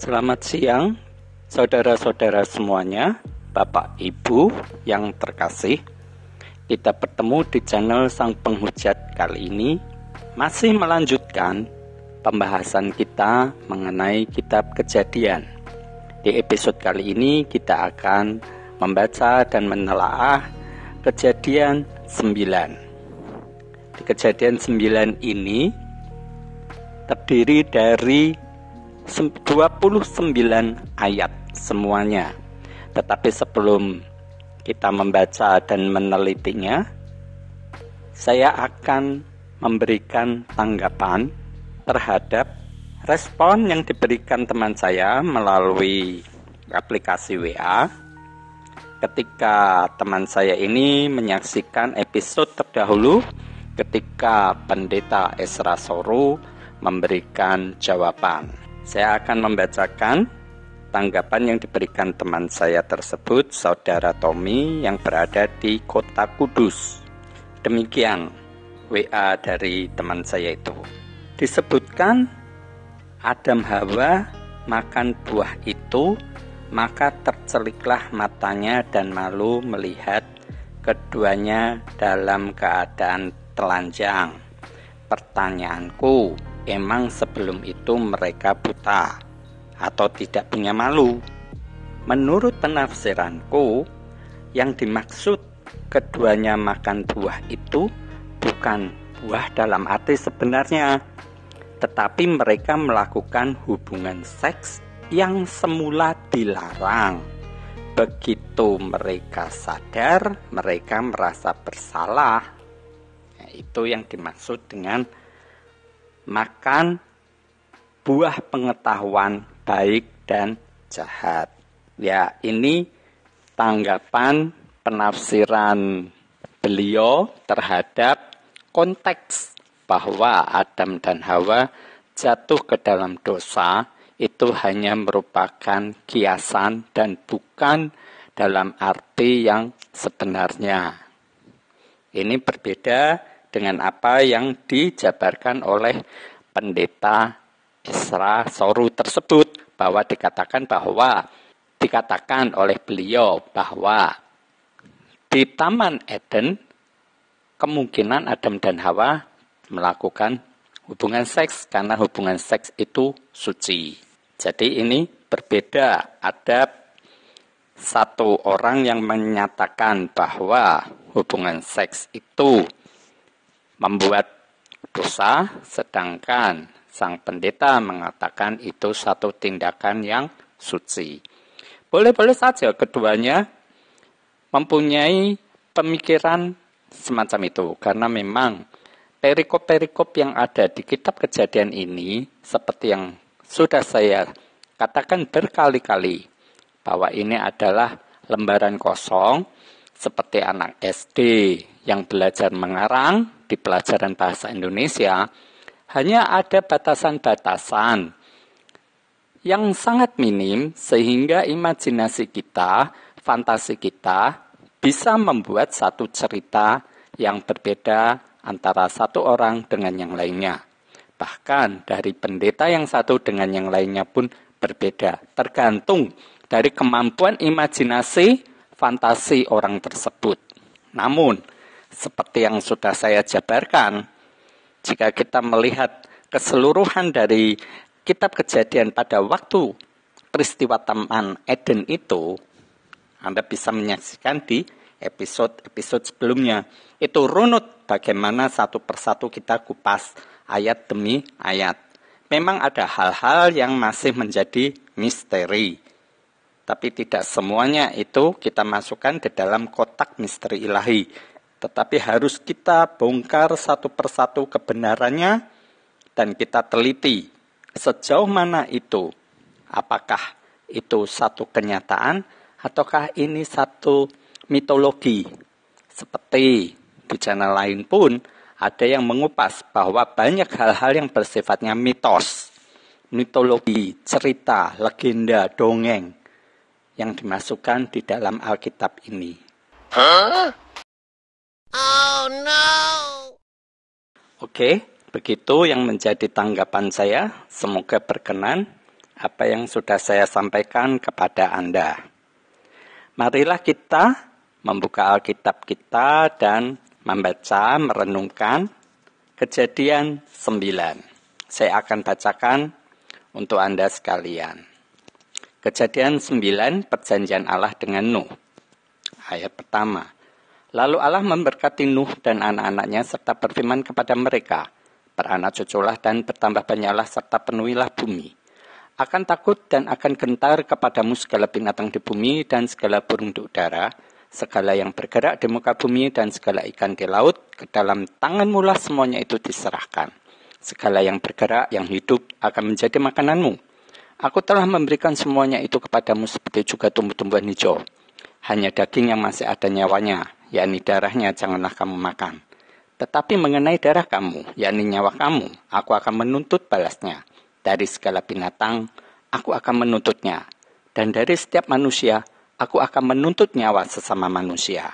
Selamat siang, saudara-saudara semuanya, Bapak Ibu yang terkasih. Kita bertemu di channel Sang Penghujat kali ini, masih melanjutkan pembahasan kita mengenai kitab Kejadian. Di episode kali ini kita akan membaca dan menelaah Kejadian 9. Di Kejadian 9 ini terdiri dari 29 ayat semuanya. Tetapi sebelum kita membaca dan menelitinya, saya akan memberikan tanggapan terhadap respon yang diberikan teman saya melalui aplikasi WA ketika teman saya ini menyaksikan episode terdahulu ketika Pendeta Esra Soru memberikan jawaban. Saya akan membacakan tanggapan yang diberikan teman saya tersebut, Saudara Tommy yang berada di Kota Kudus. Demikian WA dari teman saya itu. Disebutkan Adam Hawa makan buah itu, maka terceliklah matanya dan malu melihat keduanya dalam keadaan telanjang. Pertanyaanku, emang sebelum itu mereka buta atau tidak punya malu? Menurut penafsiranku, yang dimaksud keduanya makan buah itu bukan buah dalam arti sebenarnya, tetapi mereka melakukan hubungan seks yang semula dilarang. Begitu mereka sadar, mereka merasa bersalah. Nah, itu yang dimaksud dengan makan buah pengetahuan baik dan jahat. Ya, ini tanggapan penafsiran beliau terhadap konteks bahwa Adam dan Hawa jatuh ke dalam dosa itu hanya merupakan kiasan dan bukan dalam arti yang sebenarnya. Ini berbeda dengan apa yang dijabarkan oleh Pendeta Esra Soru tersebut, bahwa dikatakan oleh beliau bahwa di Taman Eden kemungkinan Adam dan Hawa melakukan hubungan seks karena hubungan seks itu suci. Jadi ini berbeda. Ada satu orang yang menyatakan bahwa hubungan seks itu membuat dosa, sedangkan sang pendeta mengatakan itu satu tindakan yang suci. Boleh-boleh saja keduanya mempunyai pemikiran semacam itu, karena memang perikop-perikop yang ada di kitab Kejadian ini, seperti yang sudah saya katakan berkali-kali, bahwa ini adalah lembaran kosong, seperti anak SD yang belajar mengarang di pelajaran bahasa Indonesia, hanya ada batasan-batasan yang sangat minim sehingga imajinasi kita, fantasi kita bisa membuat satu cerita yang berbeda antara satu orang dengan yang lainnya. Bahkan dari pendeta yang satu dengan yang lainnya pun berbeda, tergantung dari kemampuan imajinasi fantasi orang tersebut. Namun, seperti yang sudah saya jabarkan, jika kita melihat keseluruhan dari kitab Kejadian pada waktu peristiwa Taman Eden itu, Anda bisa menyaksikan di episode-episode sebelumnya. Itu runut bagaimana satu persatu kita kupas ayat demi ayat. Memang ada hal-hal yang masih menjadi misteri. Tapi tidak semuanya itu kita masukkan ke dalam kotak misteri ilahi. Tetapi harus kita bongkar satu persatu kebenarannya dan kita teliti sejauh mana itu. Apakah itu satu kenyataan ataukah ini satu mitologi? Seperti di channel lain pun ada yang mengupas bahwa banyak hal-hal yang bersifatnya mitos, mitologi, cerita, legenda, dongeng yang dimasukkan di dalam Alkitab ini. Huh? Oh no! Oke, begitu yang menjadi tanggapan saya. Semoga berkenan. apa yang sudah saya sampaikan kepada Anda. Marilah kita membuka Alkitab kita dan membaca, merenungkan Kejadian 9. Saya akan bacakan untuk Anda sekalian. Kejadian 9, perjanjian Allah dengan Nuh. Ayat pertama. Lalu Allah memberkati Nuh dan anak-anaknya serta berfirman kepada mereka, beranak cuculah dan bertambah banyaklah serta penuhilah bumi. Akan takut dan akan gentar kepadamu segala binatang di bumi dan segala burung di udara, segala yang bergerak di muka bumi dan segala ikan di laut, ke dalam tanganmu lah semuanya itu diserahkan. Segala yang bergerak, yang hidup akan menjadi makananmu. Aku telah memberikan semuanya itu kepadamu seperti juga tumbuh-tumbuhan hijau. Hanya daging yang masih ada nyawanya, yakni darahnya janganlah kamu makan. Tetapi mengenai darah kamu, yakni nyawa kamu, aku akan menuntut balasnya. Dari segala binatang, aku akan menuntutnya. Dan dari setiap manusia, aku akan menuntut nyawa sesama manusia.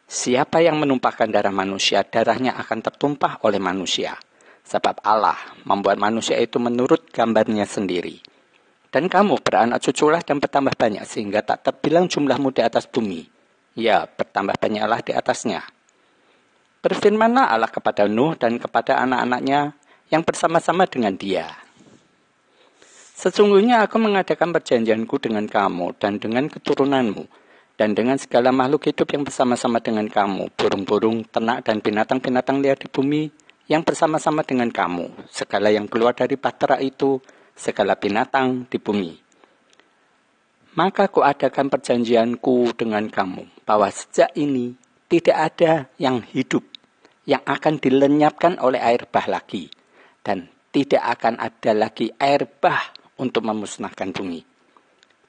Siapa yang menumpahkan darah manusia, darahnya akan tertumpah oleh manusia. Sebab Allah membuat manusia itu menurut gambarnya sendiri. Dan kamu beranak cuculah dan bertambah banyak, sehingga tak terbilang jumlahmu di atas bumi. Ya, bertambah banyaklah di atasnya. Berfirmanlah Allah kepada Nuh dan kepada anak-anaknya yang bersama-sama dengan dia. Sesungguhnya aku mengadakan perjanjianku dengan kamu dan dengan keturunanmu, dan dengan segala makhluk hidup yang bersama-sama dengan kamu, burung-burung, ternak, dan binatang-binatang liar di bumi, yang bersama-sama dengan kamu, segala yang keluar dari bahtera itu, segala binatang di bumi. Maka kuadakan perjanjianku dengan kamu, bahwa sejak ini tidak ada yang hidup, yang akan dilenyapkan oleh air bah lagi, dan tidak akan ada lagi air bah untuk memusnahkan bumi.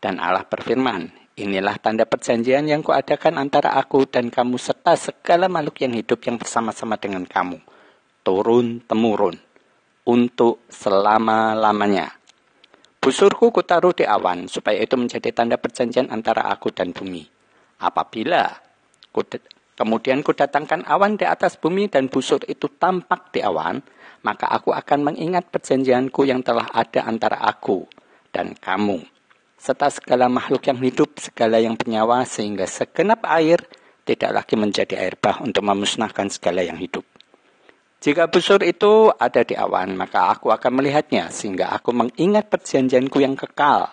Dan Allah berfirman, inilah tanda perjanjian yang kuadakan antara aku dan kamu serta segala makhluk yang hidup yang bersama-sama dengan kamu, turun-temurun, untuk selama-lamanya. Busurku kutaruh di awan, supaya itu menjadi tanda perjanjian antara aku dan bumi. Apabila kemudian kudatangkan awan di atas bumi dan busur itu tampak di awan, maka aku akan mengingat perjanjianku yang telah ada antara aku dan kamu, serta segala makhluk yang hidup, segala yang bernyawa, sehingga segenap air tidak lagi menjadi air bah untuk memusnahkan segala yang hidup. Jika busur itu ada di awan, maka aku akan melihatnya, sehingga aku mengingat perjanjianku yang kekal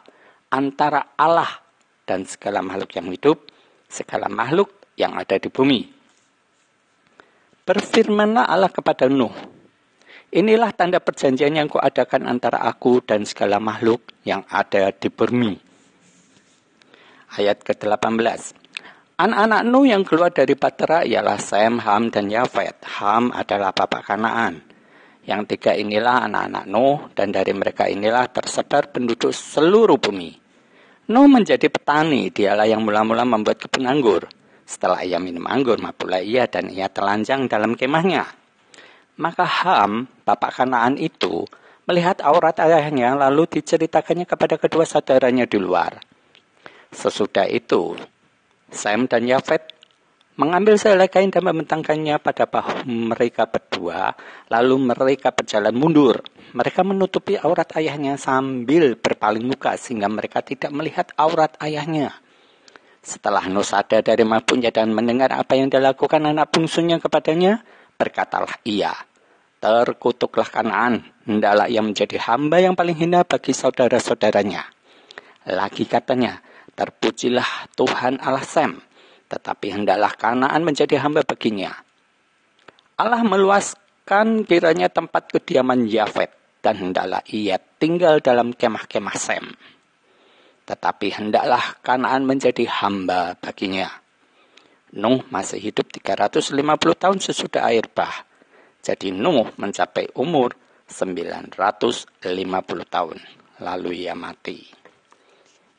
antara Allah dan segala makhluk yang hidup, segala makhluk yang ada di bumi. Berfirmanlah Allah kepada Nuh, inilah tanda perjanjian yang kuadakan antara aku dan segala makhluk yang ada di bumi. Ayat ke-18. Anak-anak Nuh yang keluar dari bahtera ialah Sem, Ham, dan Yafet. Ham adalah bapak Kanaan. Yang tiga inilah anak-anak Nuh, dan dari mereka inilah tersebar penduduk seluruh bumi. Nuh menjadi petani, dialah yang mula-mula membuat kebun anggur. Setelah ia minum anggur, mabuklah ia dan ia telanjang dalam kemahnya. Maka Ham, bapak Kanaan itu, melihat aurat ayahnya, lalu diceritakannya kepada kedua saudaranya di luar. Sesudah itu, Sem dan Yafet mengambil sehelai kain dan membentangkannya pada bahu mereka berdua, lalu mereka berjalan mundur. Mereka menutupi aurat ayahnya sambil berpaling muka, sehingga mereka tidak melihat aurat ayahnya. Setelah Nuh sadar dari mabuknya dan mendengar apa yang dilakukan anak bungsunya kepadanya, berkatalah ia, terkutuklah Kanaan, hendaklah ia menjadi hamba yang paling hina bagi saudara-saudaranya. Lagi katanya, terpujilah Tuhan Allah Sem, tetapi hendaklah Kanaan menjadi hamba baginya. Allah meluaskan kiranya tempat kediaman Yafet, dan hendaklah ia tinggal dalam kemah-kemah Sem. Tetapi hendaklah Kanaan menjadi hamba baginya. Nuh masih hidup 350 tahun sesudah air bah. Jadi Nuh mencapai umur 950 tahun. Lalu ia mati.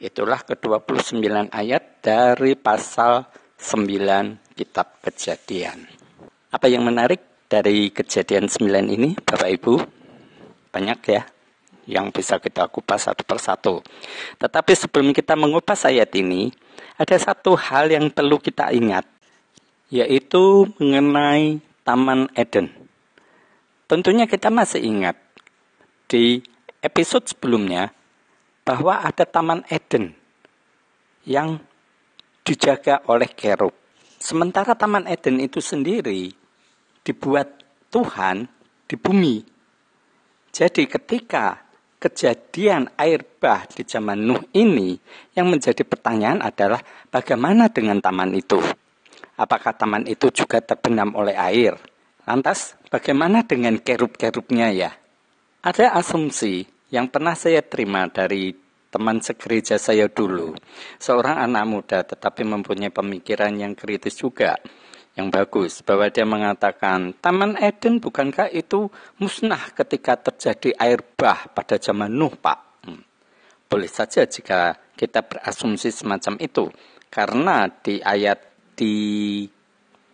Itulah ke-29 ayat dari pasal 9 kitab Kejadian. Apa yang menarik dari Kejadian 9 ini, Bapak Ibu? Banyak ya yang bisa kita kupas satu persatu. Tetapi sebelum kita mengupas ayat ini, ada satu hal yang perlu kita ingat, yaitu mengenai Taman Eden. Tentunya kita masih ingat di episode sebelumnya, bahwa ada Taman Eden yang dijaga oleh kerub. Sementara Taman Eden itu sendiri dibuat Tuhan di bumi. Jadi ketika kejadian air bah di zaman Nuh ini, yang menjadi pertanyaan adalah bagaimana dengan taman itu? Apakah taman itu juga terbenam oleh air? Lantas bagaimana dengan kerub-kerubnya ya? Ada asumsi yang pernah saya terima dari teman segereja saya dulu, seorang anak muda tetapi mempunyai pemikiran yang kritis juga, yang bagus, bahwa dia mengatakan, Taman Eden bukankah itu musnah ketika terjadi air bah pada zaman Nuh, Pak? Boleh saja jika kita berasumsi semacam itu, karena di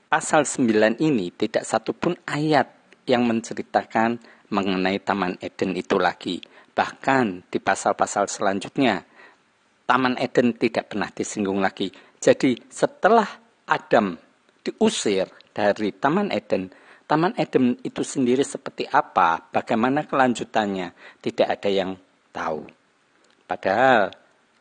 pasal 9 ini tidak satupun ayat yang menceritakan mengenai Taman Eden itu lagi. Bahkan di pasal-pasal selanjutnya, Taman Eden tidak pernah disinggung lagi. Jadi setelah Adam diusir dari Taman Eden itu sendiri seperti apa, bagaimana kelanjutannya, tidak ada yang tahu. Padahal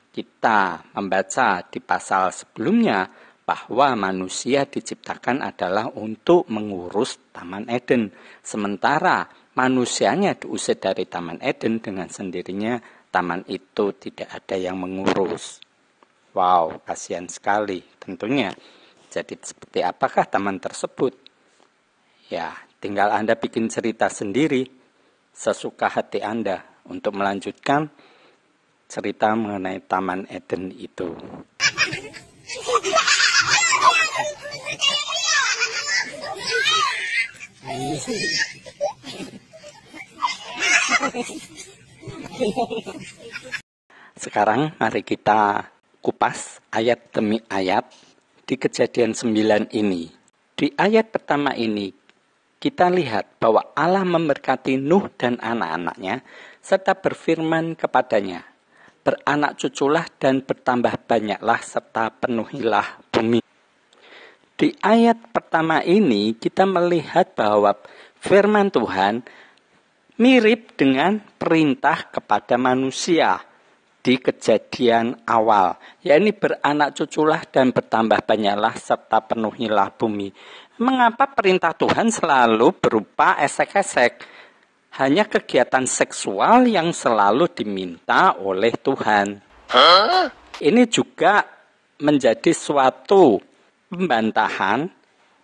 kita membaca di pasal sebelumnya bahwa manusia diciptakan adalah untuk mengurus Taman Eden. Sementara manusianya diusir dari Taman Eden, dengan sendirinya taman itu tidak ada yang mengurus. Wow, kasihan sekali tentunya. Jadi seperti apakah taman tersebut? Ya, tinggal Anda bikin cerita sendiri sesuka hati Anda untuk melanjutkan cerita mengenai Taman Eden itu. Sekarang mari kita kupas ayat demi ayat di Kejadian 9 ini. Di ayat pertama ini kita lihat bahwa Allah memberkati Nuh dan anak-anaknya serta berfirman kepadanya, beranak cuculah dan bertambah banyaklah serta penuhilah bumi. Di ayat pertama ini kita melihat bahwa firman Tuhan mirip dengan perintah kepada manusia di Kejadian awal, yakni beranak cuculah dan bertambah banyaklah serta penuhilah bumi. Mengapa perintah Tuhan selalu berupa esek-esek? Hanya kegiatan seksual yang selalu diminta oleh Tuhan. Ini juga menjadi suatu pembantahan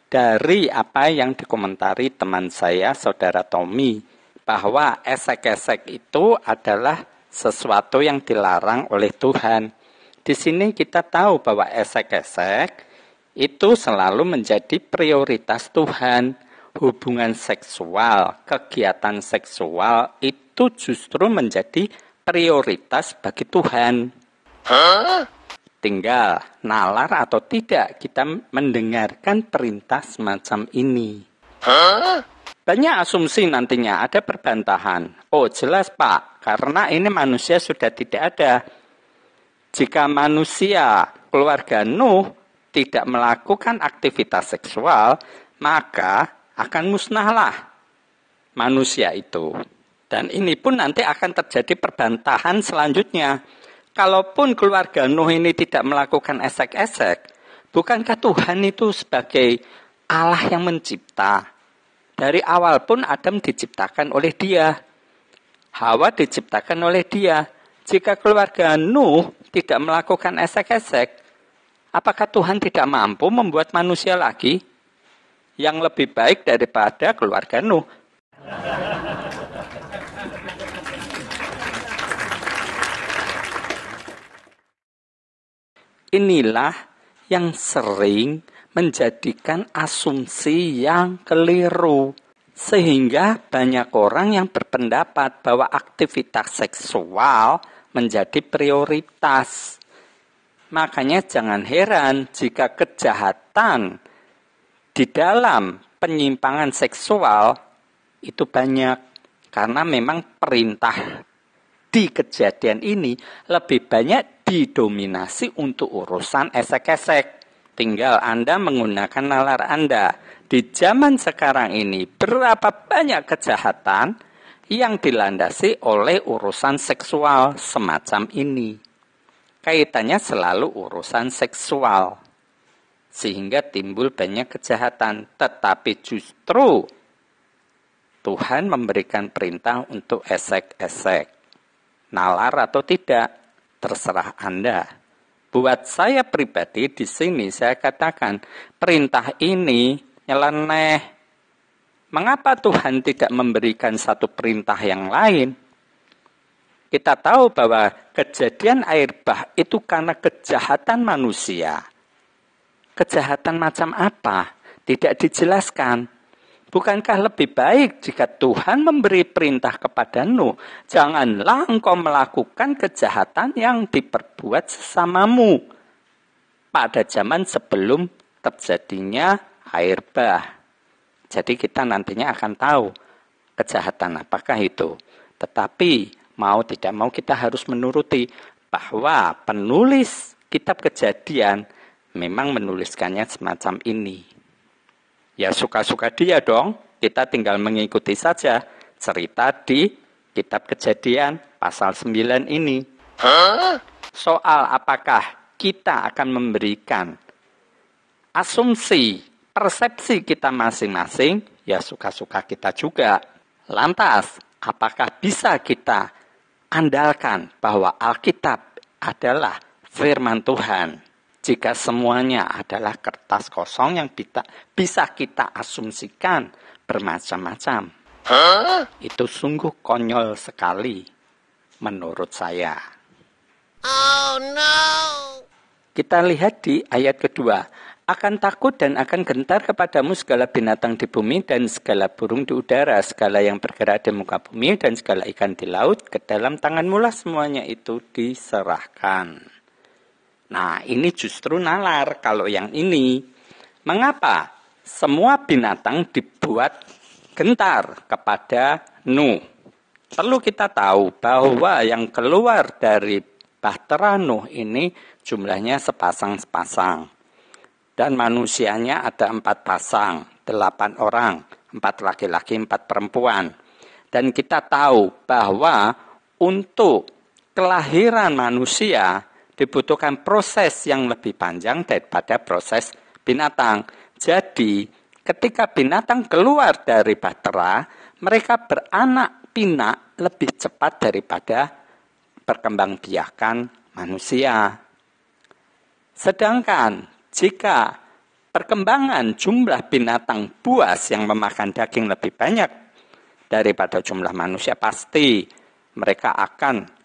dari apa yang dikomentari teman saya, Saudara Tommy, bahwa esek-esek itu adalah sesuatu yang dilarang oleh Tuhan. Di sini kita tahu bahwa esek-esek itu selalu menjadi prioritas Tuhan. Hubungan seksual, kegiatan seksual itu justru menjadi prioritas bagi Tuhan. Tinggal nalar atau tidak kita mendengarkan perintah semacam ini. Banyak asumsi nantinya, ada perbantahan. Oh jelas Pak, karena ini manusia sudah tidak ada. Jika manusia, keluarga Nuh, tidak melakukan aktivitas seksual, maka akan musnahlah manusia itu. Dan ini pun nanti akan terjadi perbantahan selanjutnya. Kalaupun keluarga Nuh ini tidak melakukan esek-esek, bukankah Tuhan itu sebagai Allah yang mencipta? Dari awal pun Adam diciptakan oleh Dia. Hawa diciptakan oleh Dia. Jika keluarga Nuh tidak melakukan esek-esek, apakah Tuhan tidak mampu membuat manusia lagi yang lebih baik daripada keluarga Nuh? Inilah yang sering menjadikan asumsi yang keliru. Sehingga banyak orang yang berpendapat bahwa aktivitas seksual menjadi prioritas. Makanya jangan heran jika kejahatan di dalam penyimpangan seksual itu banyak. Karena memang perintah di Kejadian ini lebih banyak didominasi untuk urusan esek-esek. Tinggal Anda menggunakan nalar Anda. Di zaman sekarang ini berapa banyak kejahatan yang dilandasi oleh urusan seksual semacam ini. Kaitannya selalu urusan seksual, sehingga timbul banyak kejahatan. Tetapi justru Tuhan memberikan perintah untuk esek-esek. Nalar atau tidak, terserah Anda. Buat saya pribadi di sini saya katakan, perintah ini nyeleneh. Mengapa Tuhan tidak memberikan satu perintah yang lain? Kita tahu bahwa kejadian air bah itu karena kejahatan manusia. Kejahatan macam apa? Tidak dijelaskan. Bukankah lebih baik jika Tuhan memberi perintah kepada Nuh, janganlah engkau melakukan kejahatan yang diperbuat sesamamu pada zaman sebelum terjadinya air bah. Jadi kita nantinya akan tahu kejahatan apakah itu. Tetapi mau tidak mau kita harus menuruti bahwa penulis kitab Kejadian memang menuliskannya semacam ini. Ya suka-suka dia dong, kita tinggal mengikuti saja cerita di kitab Kejadian pasal 9 ini. Soal apakah kita akan memberikan asumsi, persepsi kita masing-masing, ya suka-suka kita juga. Lantas, apakah bisa kita andalkan bahwa Alkitab adalah firman Tuhan? Jika semuanya adalah kertas kosong yang bisa kita asumsikan bermacam-macam. Itu sungguh konyol sekali menurut saya. Oh no! Kita lihat di ayat kedua. Akan takut dan akan gentar kepadamu segala binatang di bumi dan segala burung di udara, segala yang bergerak di muka bumi dan segala ikan di laut, ke dalam tanganmu lah semuanya itu diserahkan. Nah, ini justru nalar kalau yang ini. Mengapa semua binatang dibuat gentar kepada Nuh? Perlu kita tahu bahwa yang keluar dari bahtera Nuh ini jumlahnya sepasang-sepasang. Dan manusianya ada 4 pasang, 8 orang, 4 laki-laki, 4 perempuan. Dan kita tahu bahwa untuk kelahiran manusia dibutuhkan proses yang lebih panjang daripada proses binatang. Jadi, ketika binatang keluar dari bahtera, mereka beranak pinak lebih cepat daripada perkembangbiakan manusia. Sedangkan jika perkembangan jumlah binatang buas yang memakan daging lebih banyak daripada jumlah manusia, pasti mereka akan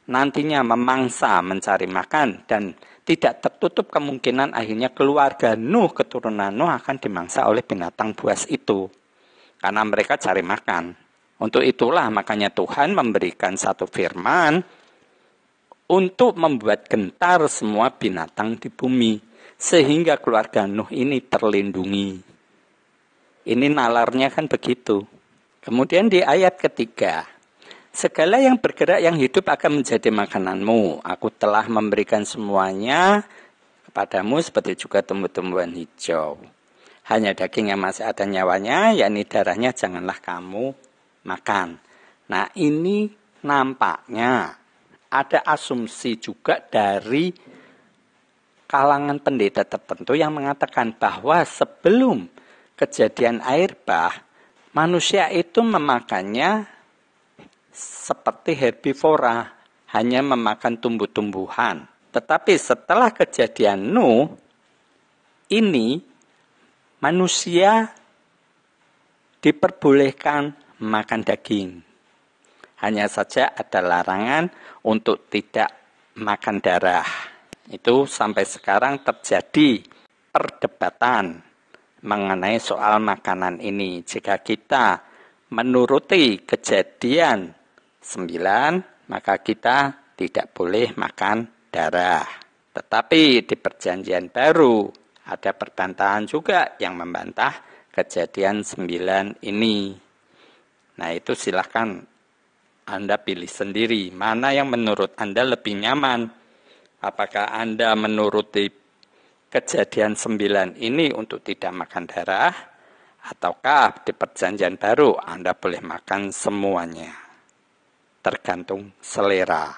nantinya memangsa mencari makan dan tidak tertutup kemungkinan akhirnya keluarga Nuh, keturunan Nuh akan dimangsa oleh binatang buas itu. Karena mereka cari makan. Untuk itulah makanya Tuhan memberikan satu firman untuk membuat gentar semua binatang di bumi. Sehingga keluarga Nuh ini terlindungi. Ini nalarnya kan begitu. Kemudian di ayat ketiga. Segala yang bergerak yang hidup akan menjadi makananmu. Aku telah memberikan semuanya kepadamu seperti juga tumbuh-tumbuhan hijau. Hanya daging yang masih ada nyawanya, yakni darahnya janganlah kamu makan. Nah ini nampaknya ada asumsi juga dari kalangan pendeta tertentu yang mengatakan bahwa sebelum kejadian air bah, manusia itu memakannya seperti herbivora, hanya memakan tumbuh-tumbuhan. Tetapi setelah kejadian Nuh, ini manusia diperbolehkan makan daging. Hanya saja ada larangan untuk tidak makan darah. Itu sampai sekarang terjadi perdebatan mengenai soal makanan ini. Jika kita menuruti Kejadian 9, maka kita tidak boleh makan darah. Tetapi di Perjanjian Baru ada perbantahan juga yang membantah Kejadian 9 ini. Nah itu silahkan Anda pilih sendiri. Mana yang menurut Anda lebih nyaman? Apakah Anda menuruti Kejadian 9 ini untuk tidak makan darah? Ataukah di perjanjian baru Anda boleh makan semuanya? Tergantung selera.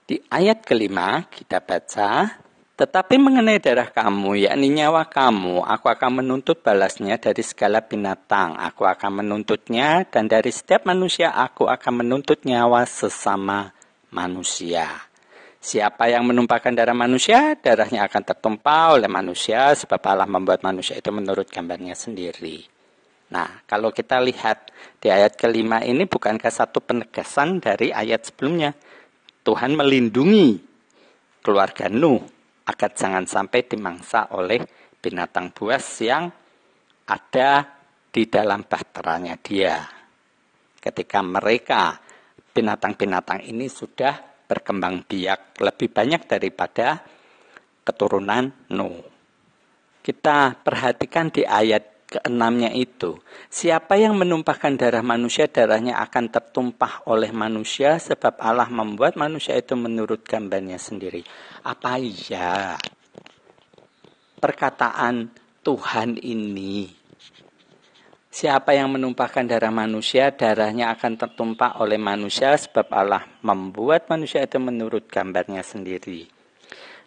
Di ayat kelima kita baca, tetapi mengenai darah kamu, yakni nyawa kamu, aku akan menuntut balasnya dari segala binatang. Aku akan menuntutnya, dan dari setiap manusia aku akan menuntut nyawa sesama manusia. Siapa yang menumpahkan darah manusia, darahnya akan tertumpah oleh manusia, sebab Allah membuat manusia itu menurut gambarnya sendiri. Nah, kalau kita lihat di ayat kelima ini bukankah satu penegasan dari ayat sebelumnya? Tuhan melindungi keluarga Nuh agar jangan sampai dimangsa oleh binatang buas yang ada di dalam bahteranya dia. Ketika mereka, binatang-binatang ini sudah berkembang biak lebih banyak daripada keturunan Nuh. Kita perhatikan di ayat ke-6-nya itu, siapa yang menumpahkan darah manusia, darahnya akan tertumpah oleh manusia, sebab Allah membuat manusia itu menurut gambarnya sendiri. Apa iya perkataan Tuhan ini? Siapa yang menumpahkan darah manusia, darahnya akan tertumpah oleh manusia, sebab Allah membuat manusia itu menurut gambarnya sendiri.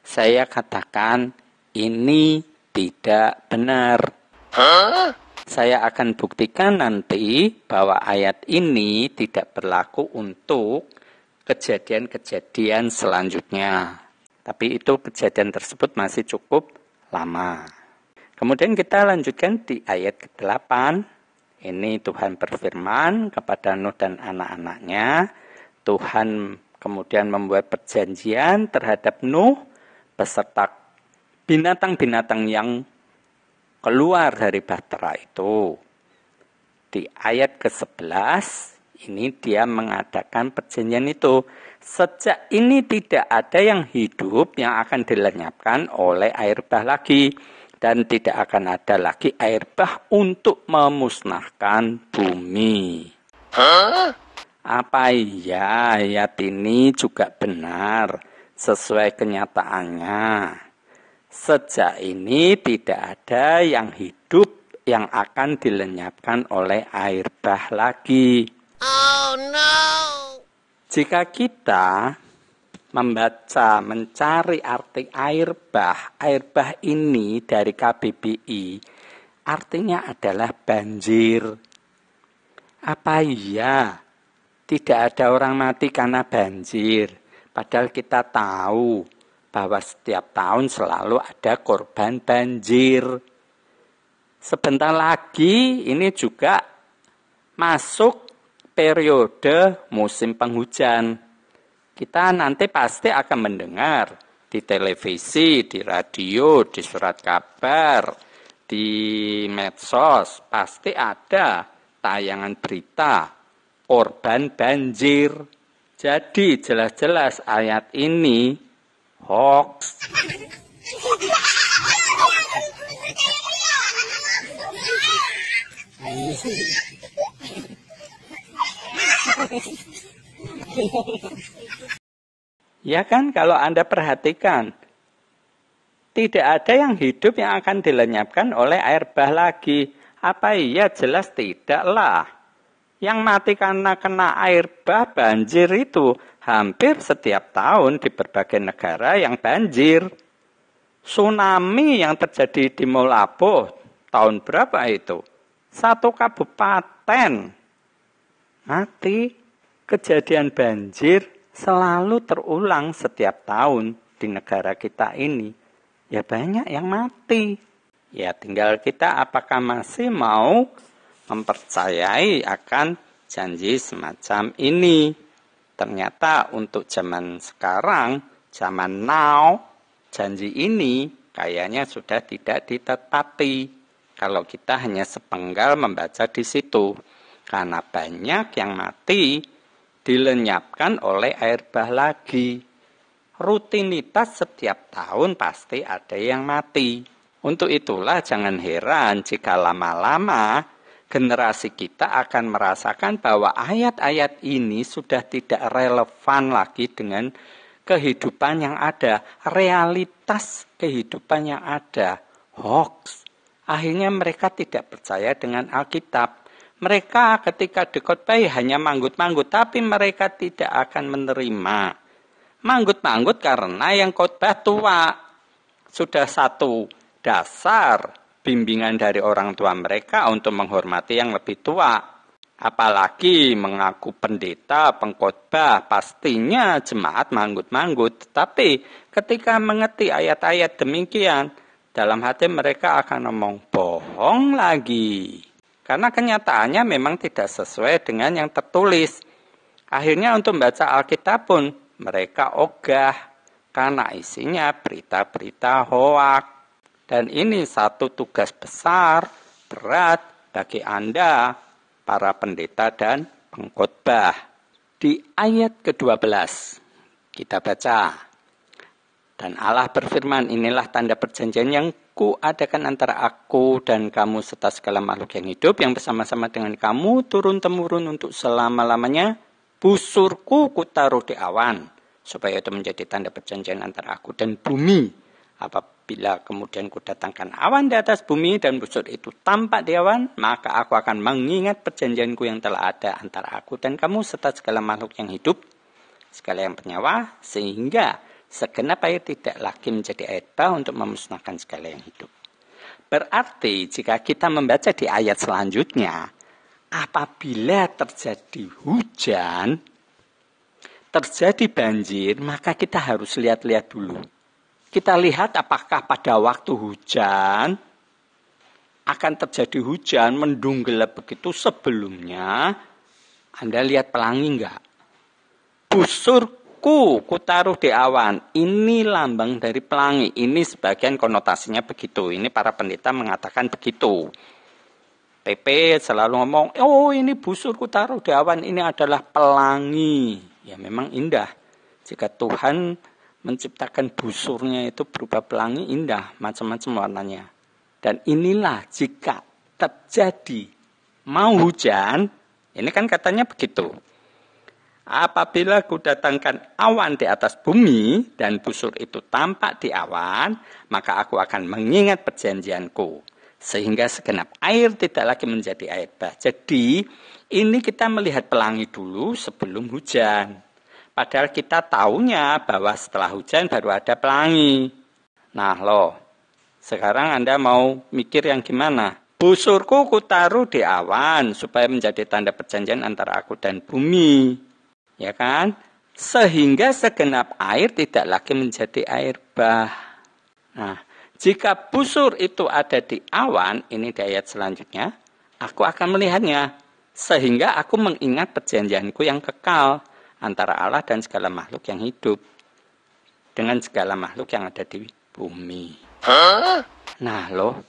Saya katakan ini tidak benar. Saya akan buktikan nanti bahwa ayat ini tidak berlaku untuk kejadian-kejadian selanjutnya. Tapi itu kejadian tersebut masih cukup lama. Kemudian kita lanjutkan di ayat ke-8. Ini Tuhan berfirman kepada Nuh dan anak-anaknya. Tuhan kemudian membuat perjanjian terhadap Nuh beserta binatang-binatang yang keluar dari bahtera itu. Di ayat ke-11, ini dia mengadakan perjanjian itu. Sejak ini tidak ada yang hidup yang akan dilenyapkan oleh air bah lagi. Dan tidak akan ada lagi air bah untuk memusnahkan bumi. Apa iya ayat ini juga benar sesuai kenyataannya? Sejak ini tidak ada yang hidup yang akan dilenyapkan oleh air bah lagi. Oh no! Jika kita membaca, mencari arti air bah ini dari KBBI, artinya adalah banjir. Apa iya tidak ada orang mati karena banjir? Padahal kita tahu bahwa setiap tahun selalu ada korban banjir. Sebentar lagi ini juga masuk periode musim penghujan. Kita nanti pasti akan mendengar di televisi, di radio, di surat kabar, di medsos, pasti ada tayangan berita korban banjir. Jadi jelas-jelas ayat ini hoax. Ya kan, kalau Anda perhatikan, tidak ada yang hidup yang akan dilenyapkan oleh air bah lagi. Apa iya? Jelas tidaklah. Yang mati karena kena air bah banjir itu hampir setiap tahun di berbagai negara yang banjir. Tsunami yang terjadi di Molapo tahun berapa itu? 1 kabupaten mati. Kejadian banjir selalu terulang setiap tahun di negara kita ini. Ya banyak yang mati. Ya tinggal kita apakah masih mau mempercayai akan janji semacam ini. Ternyata untuk zaman sekarang, zaman now, janji ini kayaknya sudah tidak ditetapi. Kalau kita hanya sepenggal membaca di situ. Karena banyak yang mati dilenyapkan oleh air bah lagi. Rutinitas setiap tahun pasti ada yang mati. Untuk itulah jangan heran jika lama-lama generasi kita akan merasakan bahwa ayat-ayat ini sudah tidak relevan lagi dengan kehidupan yang ada, realitas kehidupan yang ada, hoax. Akhirnya mereka tidak percaya dengan Alkitab. Mereka ketika dikhotbahi hanya manggut-manggut, tapi mereka tidak akan menerima. Manggut-manggut karena yang khotbah tua. Sudah satu dasar bimbingan dari orang tua mereka untuk menghormati yang lebih tua. Apalagi mengaku pendeta, pengkhotbah, pastinya jemaat manggut-manggut. Tapi ketika mengerti ayat-ayat demikian, dalam hati mereka akan ngomong bohong lagi. Karena kenyataannya memang tidak sesuai dengan yang tertulis. Akhirnya untuk membaca Alkitab pun mereka ogah karena isinya berita-berita hoak. Dan ini satu tugas besar, berat bagi Anda, para pendeta dan pengkhotbah. Di ayat ke-12 kita baca. Dan Allah berfirman, inilah tanda perjanjian yang kuadakan antara aku dan kamu serta segala makhluk yang hidup yang bersama-sama dengan kamu turun-temurun untuk selama-lamanya. Busurku kutaruh di awan, supaya itu menjadi tanda perjanjian antara aku dan bumi. Apabila kemudian kudatangkan awan di atas bumi dan busur itu tampak di awan, maka aku akan mengingat perjanjianku yang telah ada antara aku dan kamu serta segala makhluk yang hidup, segala yang bernyawa, sehingga segenap air tidak lagi menjadi air bah untuk memusnahkan segala yang hidup. Berarti jika kita membaca di ayat selanjutnya, apabila terjadi hujan, terjadi banjir, maka kita harus lihat-lihat dulu. Kita lihat apakah pada waktu hujan, akan terjadi hujan, mendung gelap begitu sebelumnya, Anda lihat pelangi enggak? Busurku kutaruh di awan. Ini lambang dari pelangi. Ini sebagian konotasinya begitu. Ini para pendeta mengatakan begitu. PP selalu ngomong, oh ini busur kutaruh di awan. Ini adalah pelangi. Ya memang indah. Jika Tuhan menciptakan busurnya itu berupa pelangi, indah. Macam-macam warnanya. Dan inilah jika terjadi mau hujan. Ini kan katanya begitu. Apabila kudatangkan awan di atas bumi dan busur itu tampak di awan, maka aku akan mengingat perjanjianku. Sehingga segenap air tidak lagi menjadi air bah. Jadi ini kita melihat pelangi dulu sebelum hujan. Padahal kita tahunya bahwa setelah hujan baru ada pelangi. Nah loh, sekarang Anda mau mikir yang gimana? Busurku kutaruh di awan supaya menjadi tanda perjanjian antara aku dan bumi. Ya kan? Sehingga segenap air tidak lagi menjadi air bah. Nah, jika busur itu ada di awan, ini di ayat selanjutnya, aku akan melihatnya. Sehingga aku mengingat perjanjianku yang kekal antara Allah dan segala makhluk yang hidup. Dengan segala makhluk yang ada di bumi. Nah loh,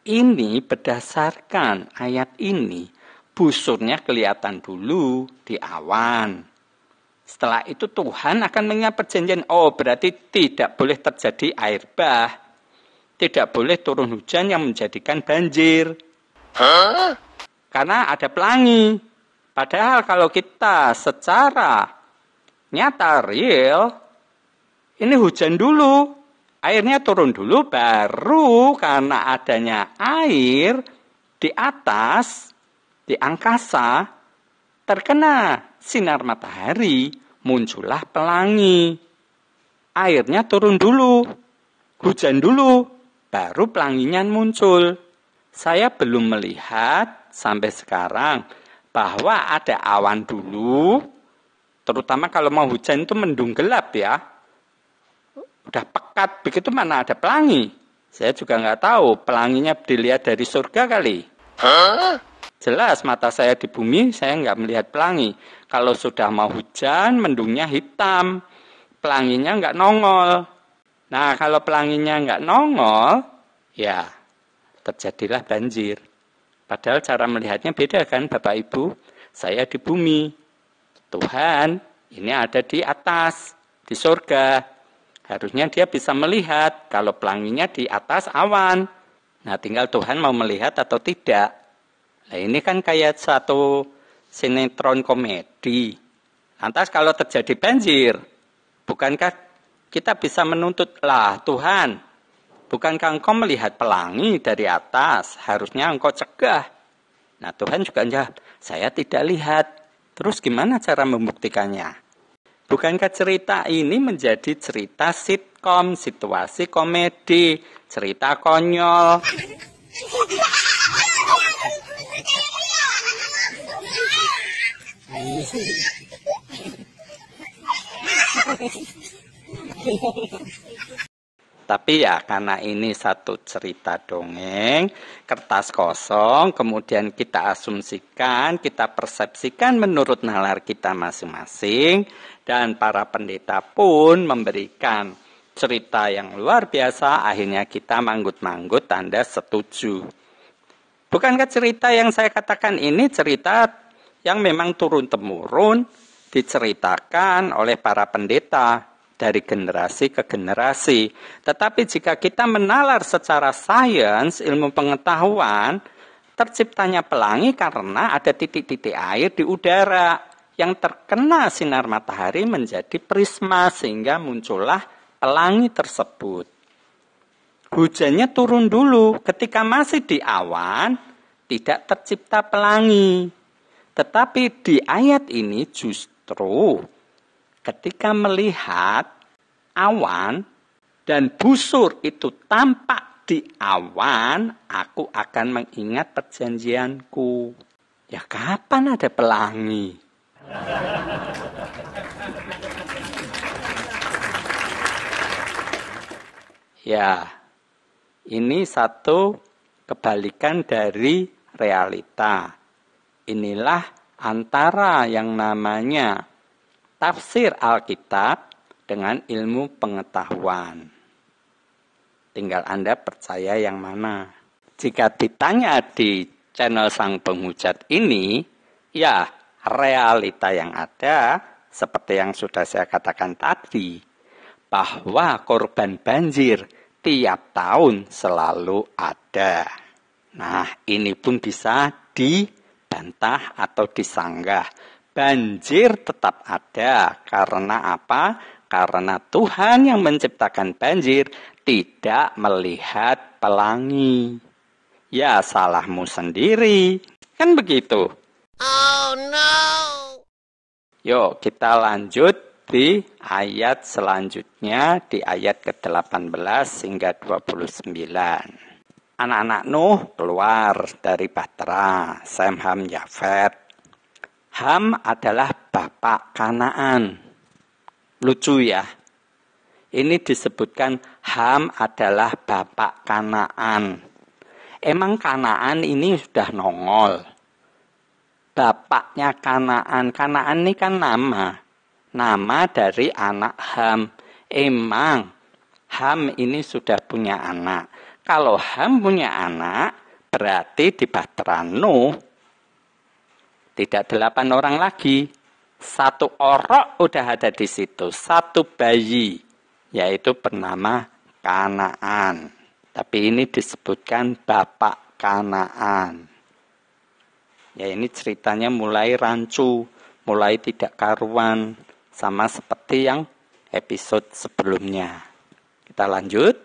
ini berdasarkan ayat ini, busurnya kelihatan dulu di awan. Setelah itu Tuhan akan mengingat perjanjian. Oh, berarti tidak boleh terjadi air bah. Tidak boleh turun hujan yang menjadikan banjir. Karena ada pelangi. Padahal kalau kita secara nyata real, ini hujan dulu. Airnya turun dulu, baru karena adanya air di atas, di angkasa, terkena sinar matahari, muncullah pelangi. Airnya turun dulu, hujan dulu, baru pelanginya muncul. Saya belum melihat sampai sekarang bahwa ada awan dulu, terutama kalau mau hujan itu mendung gelap ya. Udah pekat, begitu mana ada pelangi. Saya juga nggak tahu, pelanginya dilihat dari surga kali. Jelas mata saya di bumi, saya nggak melihat pelangi. Kalau sudah mau hujan, mendungnya hitam. Pelanginya nggak nongol. Nah, kalau pelanginya nggak nongol, ya terjadilah banjir. Padahal cara melihatnya beda kan Bapak Ibu. Saya di bumi. Tuhan ini ada di atas, di surga. Harusnya dia bisa melihat kalau pelanginya di atas awan. Nah, tinggal Tuhan mau melihat atau tidak. Nah, ini kan kayak satu sinetron komedi. Lantas kalau terjadi banjir, bukankah kita bisa menuntut, lah Tuhan, bukankah engkau melihat pelangi dari atas, harusnya engkau cegah. Nah Tuhan juga jawab, saya tidak lihat. Terus gimana cara membuktikannya? Bukankah cerita ini menjadi cerita sitkom, situasi komedi, cerita konyol? Tapi ya karena ini satu cerita dongeng, kertas kosong, kemudian kita asumsikan, kita persepsikan menurut nalar kita masing-masing, dan para pendeta pun memberikan cerita yang luar biasa, akhirnya kita manggut-manggut tanda setuju. Bukankah cerita yang saya katakan ini cerita yang memang turun-temurun diceritakan oleh para pendeta dari generasi ke generasi. Tetapi jika kita menalar secara sains, ilmu pengetahuan, terciptanya pelangi karena ada titik-titik air di udara yang terkena sinar matahari menjadi prisma sehingga muncullah pelangi tersebut. Hujannya turun dulu, ketika masih di awan tidak tercipta pelangi. Tetapi di ayat ini justru ketika melihat awan dan busur itu tampak di awan, aku akan mengingat perjanjianku. Ya kapan ada pelangi? Ya, ini satu kebalikan dari realita. Inilah antara yang namanya tafsir Alkitab dengan ilmu pengetahuan. Tinggal Anda percaya yang mana. Jika ditanya di channel Sang Penghujat ini, ya realita yang ada seperti yang sudah saya katakan tadi, bahwa korban banjir tiap tahun selalu ada. Nah, ini pun bisa dibantah atau disanggah. Banjir tetap ada. Karena apa? Karena Tuhan yang menciptakan banjir tidak melihat pelangi. Ya, salahmu sendiri. Kan begitu? Oh no! Yuk, kita lanjut di ayat selanjutnya, di ayat ke-18 hingga 29. Anak-anak Nuh keluar dari Bahtera, Sem, Ham, Yafet. Ham adalah bapak Kanaan. Lucu ya. Ini disebutkan Ham adalah bapak Kanaan. Emang Kanaan ini sudah nongol. Bapaknya Kanaan. Kanaan ini kan nama. Nama dari anak Ham. Emang Ham ini sudah punya anak. Kalau Ham punya anak, berarti di Bahtera Nuh tidak 8 orang lagi. 1 orok udah ada di situ. 1 bayi. Yaitu bernama Kanaan. Tapi ini disebutkan bapak Kanaan. Ya ini ceritanya mulai rancu. Mulai tidak karuan. Sama seperti yang episode sebelumnya. Kita lanjut.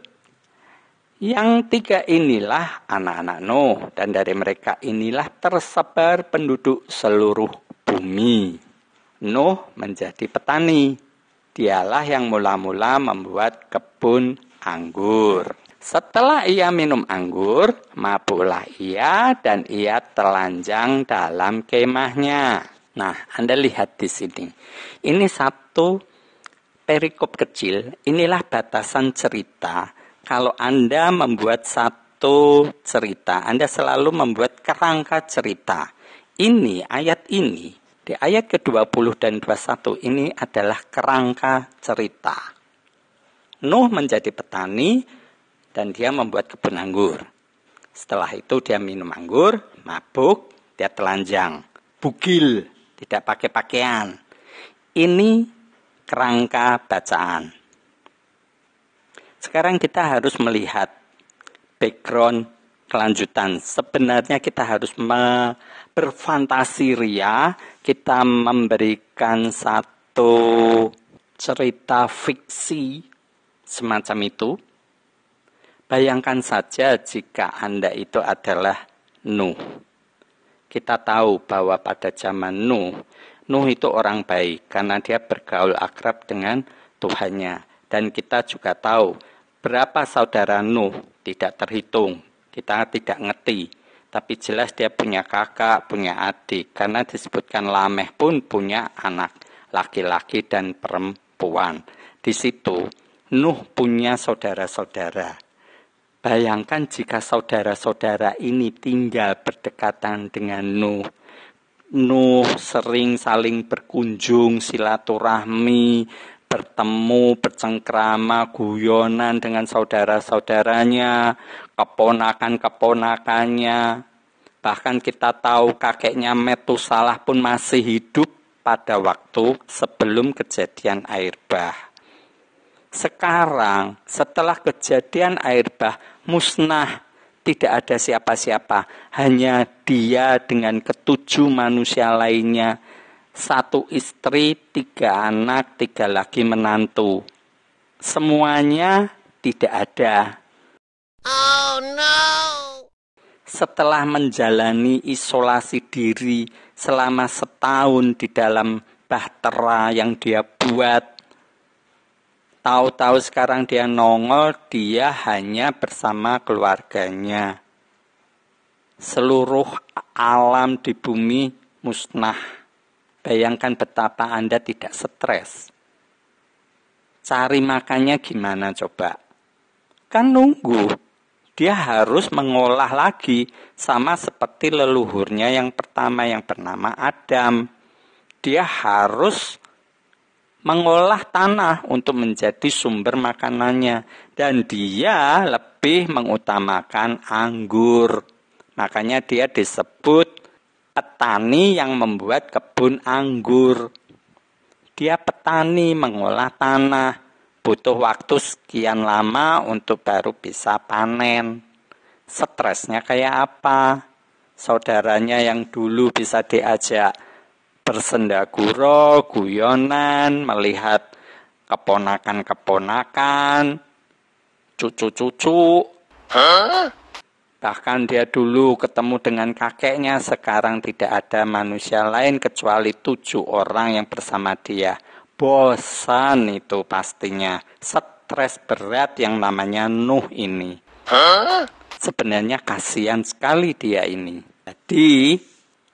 Yang 3 inilah anak-anak Nuh, dan dari mereka inilah tersebar penduduk seluruh bumi. Nuh menjadi petani. Dialah yang mula-mula membuat kebun anggur. Setelah ia minum anggur, mabuklah ia dan ia telanjang dalam kemahnya. Nah, Anda lihat di sini. Ini satu perikop kecil, inilah batasan cerita. Kalau Anda membuat satu cerita, Anda selalu membuat kerangka cerita. Ini, ayat ini, di ayat ke-20 dan 21 ini adalah kerangka cerita. Nuh menjadi petani dan dia membuat kebun anggur. Setelah itu dia minum anggur, mabuk, dia telanjang, bugil, tidak pakai pakaian. Ini kerangka bacaan. Sekarang kita harus melihat background kelanjutan. Sebenarnya kita harus berfantasi ria, kita memberikan satu cerita fiksi semacam itu. Bayangkan saja jika Anda itu adalah Nuh. Kita tahu bahwa pada zaman Nuh itu orang baik karena dia bergaul akrab dengan Tuhannya. Dan kita juga tahu berapa saudara Nuh tidak terhitung. Kita tidak ngerti, tapi jelas dia punya kakak, punya adik. Karena disebutkan Lameh pun punya anak laki-laki dan perempuan. Di situ Nuh punya saudara-saudara. Bayangkan jika saudara-saudara ini tinggal berdekatan dengan Nuh. Nuh sering saling berkunjung, silaturahmi, bertemu, bercengkrama, guyonan dengan saudara-saudaranya, keponakan-keponakannya. Bahkan kita tahu kakeknya Metusalah pun masih hidup pada waktu sebelum kejadian air bah. Sekarang, setelah kejadian air bah musnah, tidak ada siapa-siapa, hanya dia dengan ketujuh manusia lainnya. 1 istri, 3 anak, 3 lagi menantu. Semuanya tidak ada. Oh no! Setelah menjalani isolasi diri selama setahun di dalam bahtera yang dia buat, tahu-tahu sekarang dia nongol, dia hanya bersama keluarganya. Seluruh alam di bumi musnah. Bayangkan betapa Anda tidak stres. Cari makannya gimana coba? Kan nunggu. Dia harus mengolah lagi sama seperti leluhurnya yang pertama yang bernama Adam. Dia harus mengolah tanah untuk menjadi sumber makanannya. Dan dia lebih mengutamakan anggur. Makanya dia disebut petani yang membuat kebun anggur. Dia petani mengolah tanah. Butuh waktu sekian lama untuk baru bisa panen. Stresnya kayak apa? Saudaranya yang dulu bisa diajak bersendaguro, guyonan, melihat keponakan-keponakan, cucu-cucu. Bahkan dia dulu ketemu dengan kakeknya, sekarang tidak ada manusia lain kecuali 7 orang yang bersama dia. Bosan itu pastinya, stres berat yang namanya Nuh ini. Sebenarnya kasihan sekali dia ini. Jadi,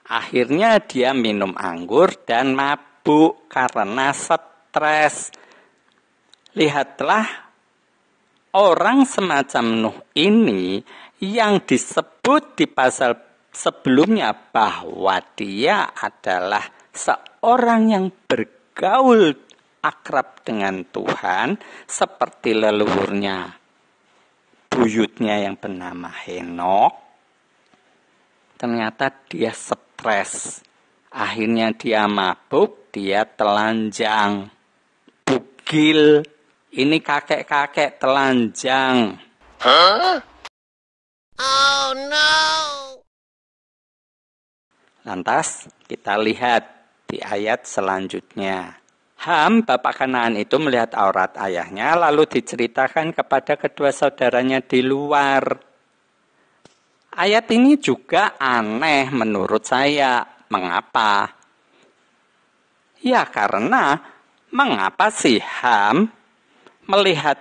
akhirnya dia minum anggur dan mabuk karena stres. Lihatlah, orang semacam Nuh ini yang disebut di pasal sebelumnya bahwa dia adalah seorang yang bergaul akrab dengan Tuhan seperti leluhurnya buyutnya yang bernama Henokh. Ternyata dia stres. Akhirnya dia mabuk, dia telanjang, bugil. Ini kakek-kakek telanjang. Oh no! Lantas kita lihat di ayat selanjutnya. Ham, bapak Kanaan itu melihat aurat ayahnya, lalu diceritakan kepada kedua saudaranya di luar. Ayat ini juga aneh menurut saya. Mengapa? Ya karena mengapa sih Ham melihat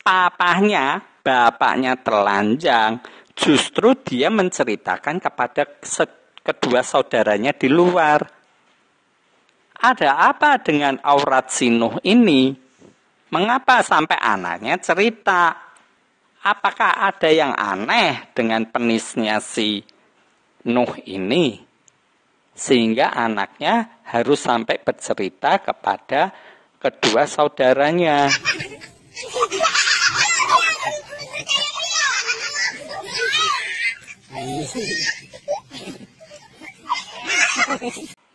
papahnya, bapaknya telanjang, justru dia menceritakan kepada kedua saudaranya di luar. Ada apa dengan aurat si Nuh ini? Mengapa sampai anaknya cerita? Apakah ada yang aneh dengan penisnya si Nuh ini? Sehingga anaknya harus sampai bercerita kepada kedua saudaranya.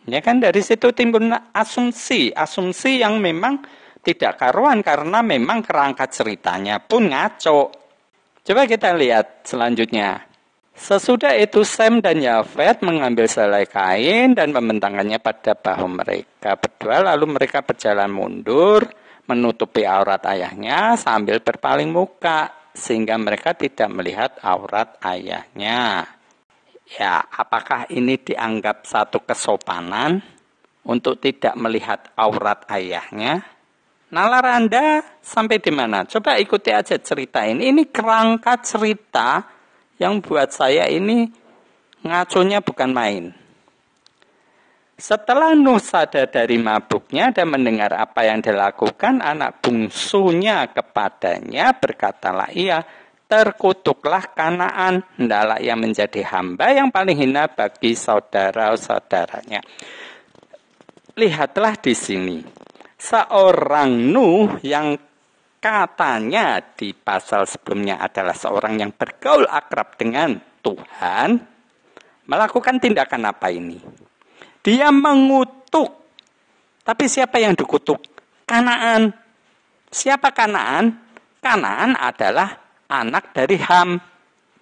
Ya kan dari situ timbul asumsi yang memang tidak karuan karena memang kerangka ceritanya pun ngaco. Coba kita lihat selanjutnya. Sesudah itu Sem dan Yafet mengambil selai kain dan membentangkannya pada bahu mereka berdua. Lalu mereka berjalan mundur, menutupi aurat ayahnya sambil berpaling muka. Sehingga mereka tidak melihat aurat ayahnya. Ya, apakah ini dianggap satu kesopanan untuk tidak melihat aurat ayahnya? Nalar Anda sampai di mana? Coba ikuti aja cerita ini. Ini kerangka cerita yang buat saya ini ngaconya bukan main. Setelah Nuh sadar dari mabuknya dan mendengar apa yang dilakukan anak bungsunya kepadanya, berkatalah ia, terkutuklah Kanaan, hendaklah ia menjadi hamba yang paling hina bagi saudara-saudaranya. Lihatlah di sini, seorang Nuh yang katanya di pasal sebelumnya adalah seorang yang bergaul akrab dengan Tuhan, melakukan tindakan apa ini? Dia mengutuk. Tapi siapa yang dikutuk? Kanaan. Siapa Kanaan? Kanaan adalah anak dari Ham.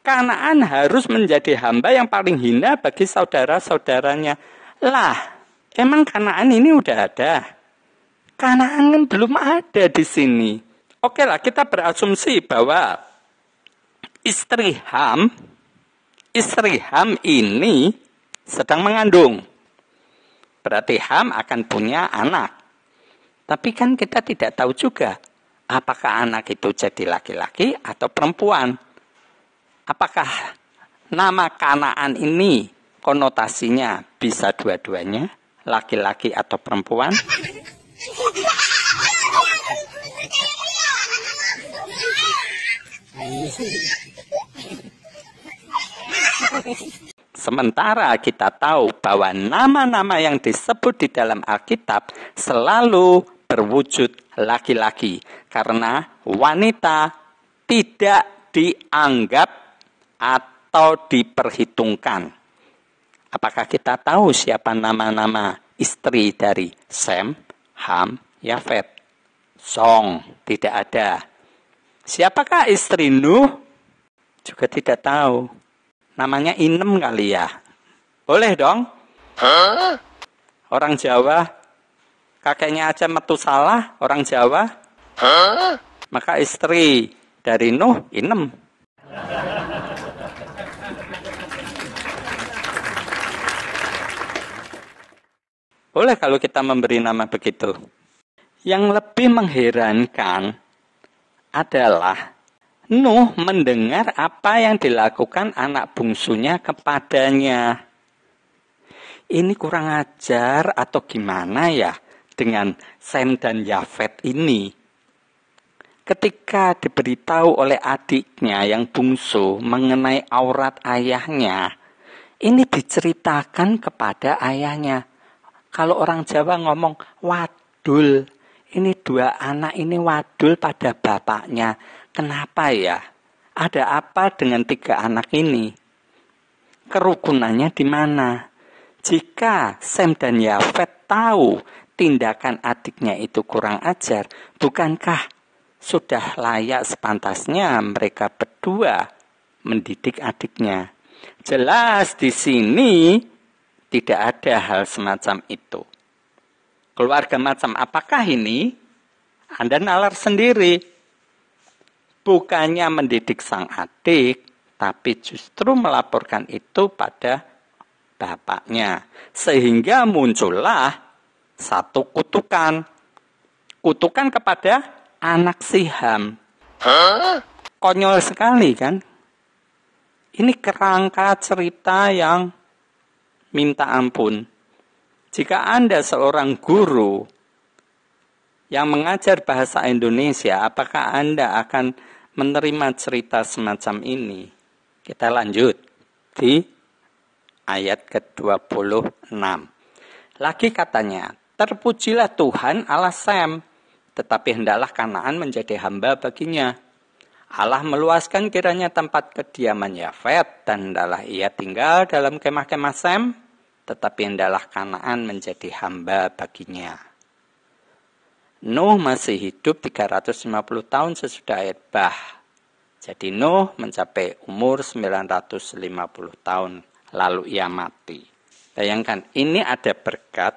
Kanaan harus menjadi hamba yang paling hina bagi saudara-saudaranya. Lah, emang Kanaan ini udah ada? Kanaan kan belum ada di sini. Oke lah, kita berasumsi bahwa istri Ham ini sedang mengandung. Berarti Ham akan punya anak. Tapi kan kita tidak tahu juga apakah anak itu jadi laki-laki atau perempuan. Apakah nama Kanaan ini konotasinya bisa dua-duanya, laki-laki atau perempuan? Sementara kita tahu bahwa nama-nama yang disebut di dalam Alkitab selalu berwujud laki-laki. Karena wanita tidak dianggap atau diperhitungkan. Apakah kita tahu siapa nama-nama istri dari Sem, Ham, Yafet? Song, tidak ada. Siapakah istri Nuh? Juga tidak tahu. Namanya Inem kali ya. Boleh dong? Orang Jawa, kakeknya aja Metusalah, orang Jawa. Maka istri dari Nuh, Inem. Boleh kalau kita memberi nama begitu. Yang lebih mengherankan adalah Nuh mendengar apa yang dilakukan anak bungsunya kepadanya. Ini kurang ajar atau gimana ya dengan Sem dan Yafet ini? Ketika diberitahu oleh adiknya yang bungsu mengenai aurat ayahnya, ini diceritakan kepada ayahnya. Kalau orang Jawa ngomong wadul, ini dua anak ini wadul pada bapaknya. Kenapa ya? Ada apa dengan tiga anak ini? Kerukunannya di mana? Jika Sem dan Yafet tahu tindakan adiknya itu kurang ajar, bukankah sudah layak sepantasnya mereka berdua mendidik adiknya? Jelas di sini tidak ada hal semacam itu. Keluarga macam apakah ini? Anda nalar sendiri. Bukannya mendidik sang adik, tapi justru melaporkan itu pada bapaknya. Sehingga muncullah satu kutukan. Kutukan kepada anak si Ham. Konyol sekali kan? Ini kerangka cerita yang minta ampun. Jika Anda seorang guru yang mengajar bahasa Indonesia, apakah Anda akan menerima cerita semacam ini? Kita lanjut di ayat ke-26. Lagi katanya, terpujilah Tuhan Allah Sem, tetapi hendaklah Kanaan menjadi hamba baginya. Allah meluaskan kiranya tempat kediaman Yafet, dan hendaklah ia tinggal dalam kemah-kemah Sem, tetapi hendaklah Kanaan menjadi hamba baginya. Nuh masih hidup 350 tahun sesudah ayat Bah. Jadi Nuh mencapai umur 950 tahun, lalu ia mati. Bayangkan, ini ada berkat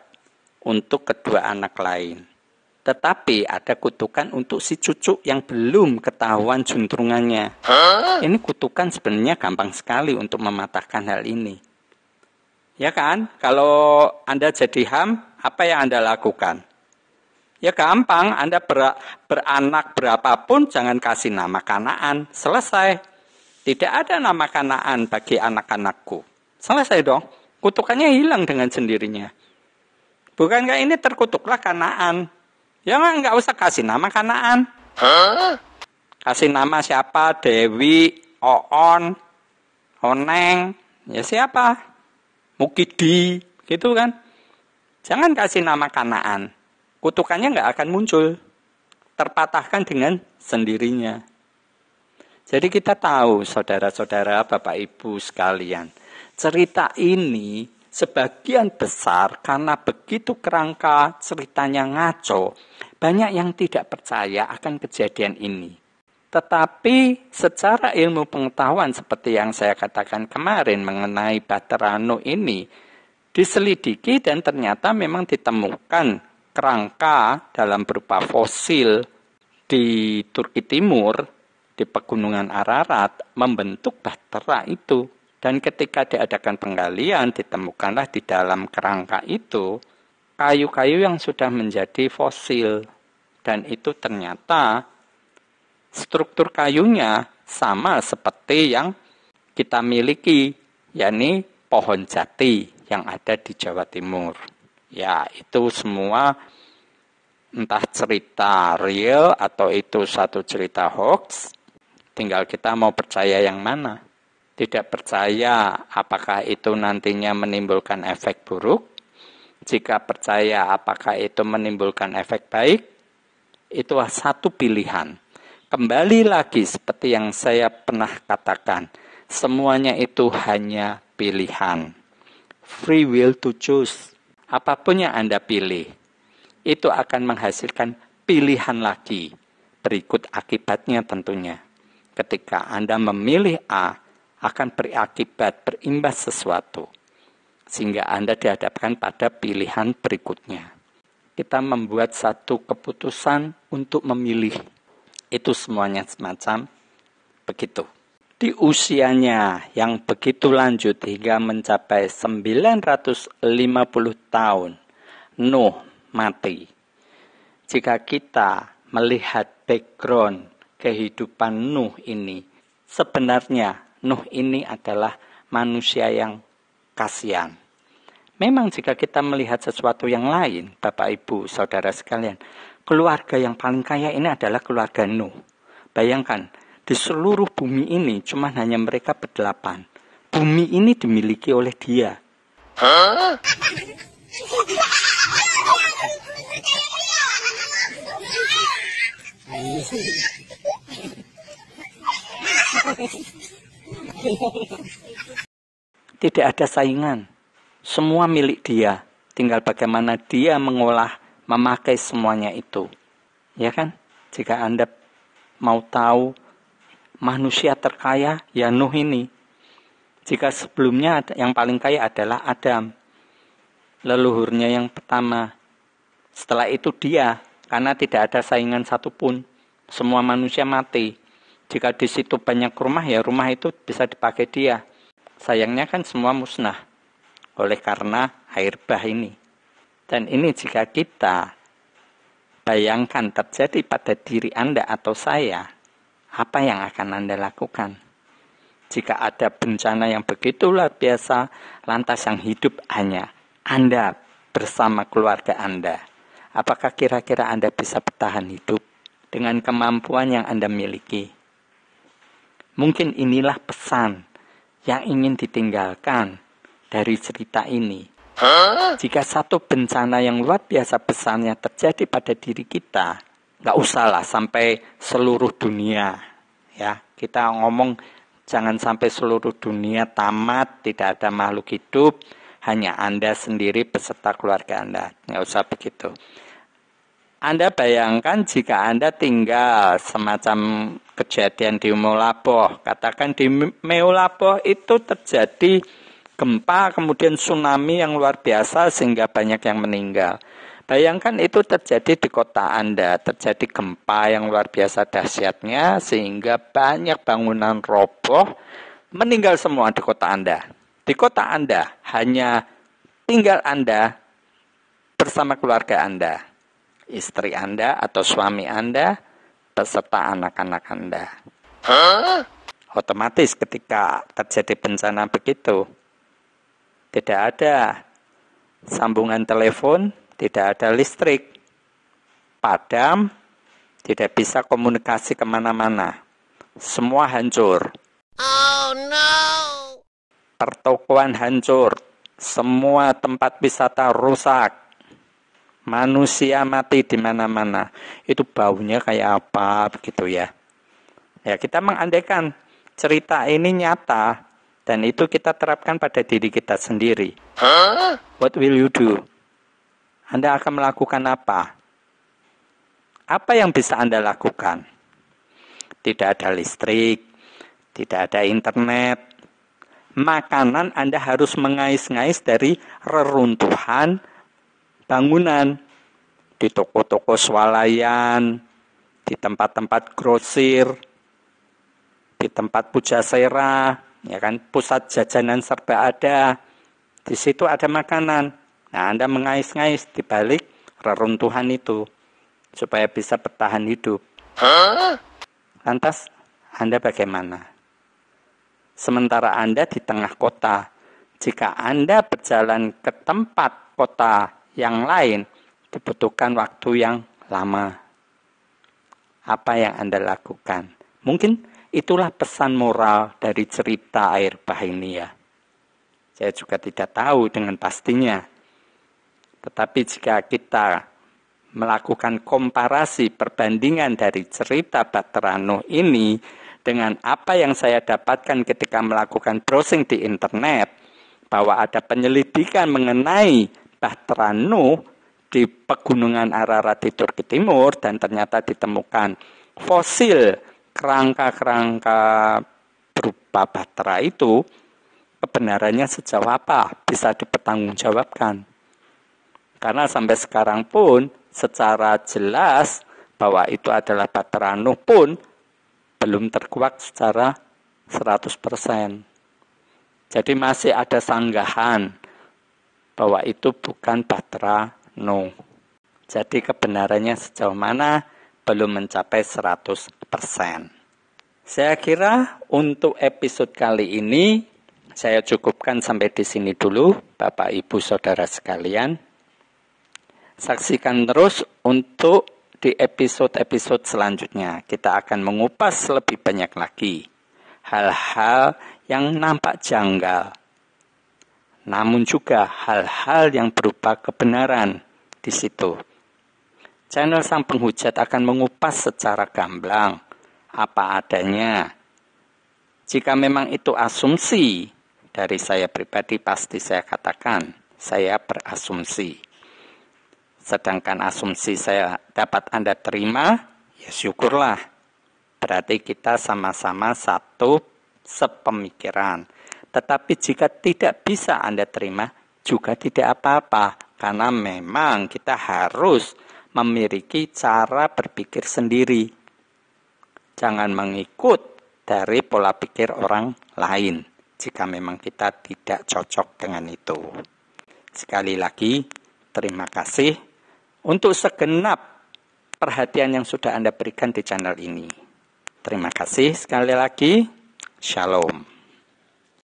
untuk kedua anak lain. Tetapi ada kutukan untuk si cucu yang belum ketahuan juntrungannya. Ini kutukan sebenarnya gampang sekali untuk mematahkan hal ini. Ya kan? Kalau Anda jadi HAM, apa yang Anda lakukan? Ya gampang, Anda beranak berapapun jangan kasih nama Kanaan. Selesai. Tidak ada nama Kanaan bagi anak-anakku. Selesai dong. Kutukannya hilang dengan sendirinya. Bukankah ini terkutuklah Kanaan? Ya nggak usah kasih nama Kanaan. Kasih nama siapa? Dewi, Oon, Oneng. Ya siapa? Mukidi. Gitu kan. Jangan kasih nama Kanaan. Kutukannya nggak akan muncul. Terpatahkan dengan sendirinya. Jadi kita tahu, saudara-saudara, Bapak Ibu sekalian, cerita ini sebagian besar karena begitu kerangka ceritanya ngaco, banyak yang tidak percaya akan kejadian ini. Tetapi secara ilmu pengetahuan seperti yang saya katakan kemarin mengenai Bahtera Nuh ini, diselidiki dan ternyata memang ditemukan kerangka dalam berupa fosil di Turki Timur, di pegunungan Ararat, membentuk bahtera itu. Dan ketika diadakan penggalian, ditemukanlah di dalam kerangka itu kayu-kayu yang sudah menjadi fosil. Dan itu ternyata struktur kayunya sama seperti yang kita miliki, yakni pohon jati yang ada di Jawa Timur. Ya, itu semua entah cerita real atau itu satu cerita hoax, tinggal kita mau percaya yang mana. Tidak percaya apakah itu nantinya menimbulkan efek buruk. Jika percaya apakah itu menimbulkan efek baik, itu satu pilihan. Kembali lagi seperti yang saya pernah katakan, semuanya itu hanya pilihan. Free will to choose. Apapun yang Anda pilih, itu akan menghasilkan pilihan lagi. Berikut akibatnya tentunya. Ketika Anda memilih A, akan berimbas sesuatu. Sehingga Anda dihadapkan pada pilihan berikutnya. Kita membuat satu keputusan untuk memilih. Itu semuanya semacam begitu. Di usianya yang begitu lanjut hingga mencapai 950 tahun, Nuh mati. Jika kita melihat background kehidupan Nuh ini, sebenarnya Nuh ini adalah manusia yang kasihan. Memang jika kita melihat sesuatu yang lain, Bapak Ibu, Saudara sekalian, keluarga yang paling kaya ini adalah keluarga Nuh. Bayangkan, di seluruh bumi ini cuma hanya mereka berdelapan. Bumi ini dimiliki oleh dia. Tidak ada saingan. Semua milik dia. Tinggal bagaimana dia mengolah, memakai semuanya itu. Ya kan? Jika Anda mau tahu manusia terkaya, ya Nuh ini. Jika sebelumnya yang paling kaya adalah Adam. Leluhurnya yang pertama. Setelah itu dia. Karena tidak ada saingan satupun. Semua manusia mati. Jika di situ banyak rumah, ya rumah itu bisa dipakai dia. Sayangnya kan semua musnah. Oleh karena air bah ini. Dan ini jika kita bayangkan terjadi pada diri Anda atau saya, apa yang akan Anda lakukan? Jika ada bencana yang begitu luar biasa, lantas yang hidup hanya Anda bersama keluarga Anda. Apakah kira-kira Anda bisa bertahan hidup dengan kemampuan yang Anda miliki? Mungkin inilah pesan yang ingin ditinggalkan dari cerita ini. Jika satu bencana yang luar biasa besarnya terjadi pada diri kita, nggak usahlah sampai seluruh dunia. Ya, kita ngomong jangan sampai seluruh dunia tamat, tidak ada makhluk hidup, hanya Anda sendiri beserta keluarga Anda. Nggak usah begitu. Anda bayangkan jika Anda tinggal semacam kejadian di Meulaboh. Katakan di Meulaboh itu terjadi gempa, kemudian tsunami yang luar biasa sehingga banyak yang meninggal. Bayangkan itu terjadi di kota Anda, terjadi gempa yang luar biasa dahsyatnya sehingga banyak bangunan roboh, meninggal semua di kota Anda. Di kota Anda hanya tinggal Anda bersama keluarga Anda, istri Anda atau suami Anda, beserta anak-anak Anda. Otomatis ketika terjadi bencana begitu, tidak ada sambungan telepon, tidak ada listrik, padam, tidak bisa komunikasi kemana-mana. Semua hancur. Oh no! Pertokoan hancur. Semua tempat wisata rusak. Manusia mati di mana-mana. Itu baunya kayak apa begitu ya. Ya, kita mengandaikan cerita ini nyata dan itu kita terapkan pada diri kita sendiri. What will you do? Anda akan melakukan apa? Apa yang bisa Anda lakukan? Tidak ada listrik, tidak ada internet. Makanan Anda harus mengais-ngais dari reruntuhan bangunan. Di toko-toko swalayan, di tempat-tempat grosir, di tempat pujasera, ya kan, pusat jajanan serba ada. Di situ ada makanan. Nah, Anda mengais-ngais di balik reruntuhan itu supaya bisa bertahan hidup. Lantas, Anda bagaimana? Sementara Anda di tengah kota, jika Anda berjalan ke tempat kota yang lain, dibutuhkan waktu yang lama. Apa yang Anda lakukan? Mungkin itulah pesan moral dari cerita air bah ini ya. Saya juga tidak tahu dengan pastinya. Tetapi jika kita melakukan komparasi perbandingan dari cerita Bahtera Nuh ini dengan apa yang saya dapatkan ketika melakukan browsing di internet, bahwa ada penyelidikan mengenai Bahtera Nuh di pegunungan Ararat di Turki Timur dan ternyata ditemukan fosil kerangka-kerangka berupa Bahtera itu, kebenarannya sejauh apa bisa dipertanggungjawabkan. Karena sampai sekarang pun secara jelas bahwa itu adalah Bahtera Nuh pun belum terkuak secara 100%. Jadi masih ada sanggahan bahwa itu bukan Bahtera Nuh. Jadi kebenarannya sejauh mana belum mencapai 100%. Saya kira untuk episode kali ini saya cukupkan sampai di sini dulu, Bapak Ibu Saudara sekalian. Saksikan terus untuk di episode-episode selanjutnya. Kita akan mengupas lebih banyak lagi hal-hal yang nampak janggal. Namun juga hal-hal yang berupa kebenaran di situ. Channel Sang Penghujat akan mengupas secara gamblang apa adanya. Jika memang itu asumsi dari saya pribadi, pasti saya katakan saya berasumsi. Sedangkan asumsi saya dapat Anda terima, ya syukurlah. Berarti kita sama-sama satu sepemikiran. Tetapi jika tidak bisa Anda terima, juga tidak apa-apa. Karena memang kita harus memiliki cara berpikir sendiri. Jangan mengikut dari pola pikir orang lain, jika memang kita tidak cocok dengan itu. Sekali lagi, terima kasih untuk segenap perhatian yang sudah Anda berikan di channel ini. Terima kasih sekali lagi. Shalom.